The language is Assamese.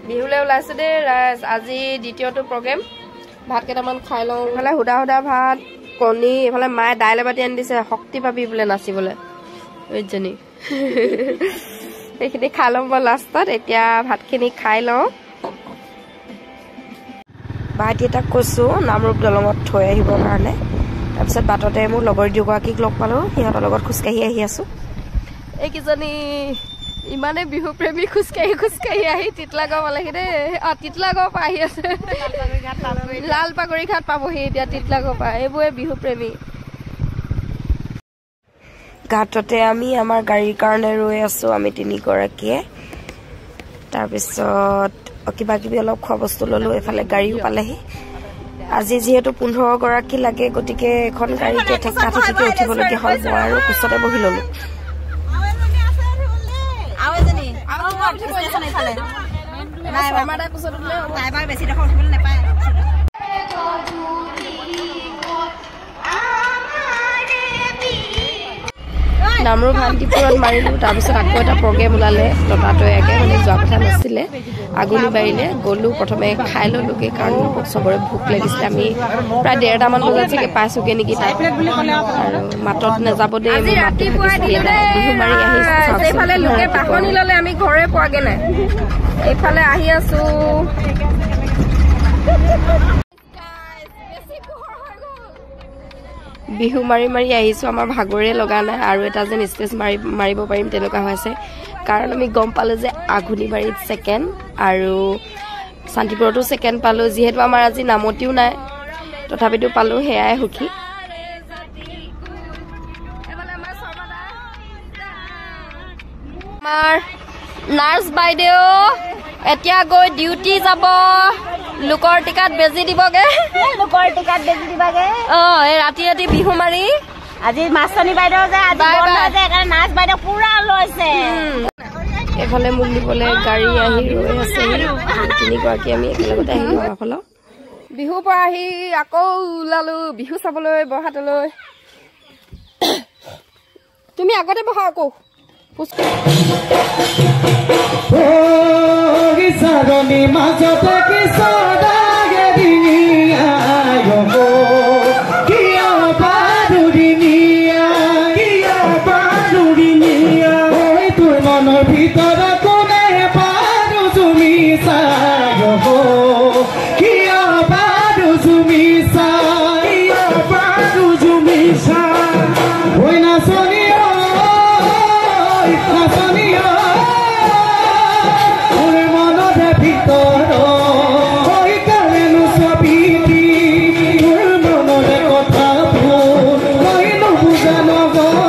বিহুলে ওলাইছে দে ৰাইজ আজি দ্বিতীয়টো প্ৰগ্ৰেম ভাত কেইটামান খাই লওঁ এফালে সুদা সুদা ভাত কণী এফালে মায়ে দাইল এবাতি আনি দিছে শক্তি পাবি বোলে নাচিবলৈ বুজিছনি এইখিনি খাই লওঁ মই লাষ্টত এতিয়া ভাতখিনি খাই লওঁ ভাইটি এটাক কৈছোঁ নামৰূপ দলঙত থৈ আহিবৰ কাৰণে তাৰপিছত বাটতে মোৰ লগৰ দুগৰাকীক লগ পালোঁ সিহঁতৰ লগত খোজকাঢ়ি আহি আছোঁ এইকেইজনী ইমানে বিহু প্ৰেমী খোজকাঢ়ি আহি তিতলাগাঁও পালেহি দেই তিতলাগাঁৱৰ পৰা আহি আছে লালপাগুৰি ঘাট পাবহি এতিয়া তিতলাগাঁৱৰ পৰা এইবোৰে বিহু প্ৰেমী ঘাটতে আমি আমাৰ গাড়ীৰ কাৰণে ৰৈ আছোঁ আমি তিনিগৰাকীয়ে তাৰপিছত কিবা কিবি অলপ খোৱা বস্তু ল'লোঁ এইফালে গাড়ীও পালেহি আজি যিহেতু 15 গৰাকী লাগে গতিকে এখন গাড়ীতে ঠেকা ঠেকিকে উঠিবলগীয়া হ'ল মই আৰু কোচতে বহি ল'লোঁ নামৰূপ শান্তিপুৰত মাৰিলোঁ তাৰপিছত আকৌ এটা প্ৰগ্ৰেম ওলালে ততাতৈয়াকে মানে যোৱা কথা নাছিলে আগুনিবাৰীলে গ'লোঁ প্ৰথমে খাই ল'লোগৈ কাৰণ চবৰে ভোক লাগিছিলে আমি প্ৰায় 1:30মান বজাত চাগে পাইছোঁগৈ নেকি তাত আৰু মাতত নাযাব দেই বিহু মাৰি আহিছোঁ এইফালে লোকে বাকনি ল'লে আমি ঘৰে পোৱাগৈ নাই এইফালে আহি আছোঁ বিহু মাৰি মাৰি আহিছোঁ আমাৰ ভাগৰে লগা নাই আৰু এটা যেন ষ্টেজ মাৰিব পাৰিম তেনেকুৱা হৈছে কাৰণ আমি গম পালোঁ যে আঘুনিবাৰীত ছেকেণ্ড আৰু শান্তিপুৰতো ছেকেণ্ড পালোঁ যিহেতু আমাৰ আজি নামতিও নাই তথাপিতো পালোঁ সেয়াই সুখী আমাৰ নাৰ্ছ বাইদেউ এতিয়া গৈ ডিউটি যাব লোকৰ টিকাত বেজি দিবগে এই ৰাতি ৰাতি বিহু মাৰি আজি মাষ্টনী বাইদেউ যে আজি বন্ধ যে সেইকাৰণে নাৰ্ছ বাইদেউ পুৰা লৈছে এইফালে মোক নিবলৈ গাড়ী আহি ৰৈ আছে তিনিগৰাকী আমি একেলগতে আহিলোঁ আমাৰ ফালৰ বিহুৰ পৰা আহি আকৌ ওলালোঁ বিহু চাবলৈ বৰহাটলৈ তুমি আগতে বহা আকৌ Go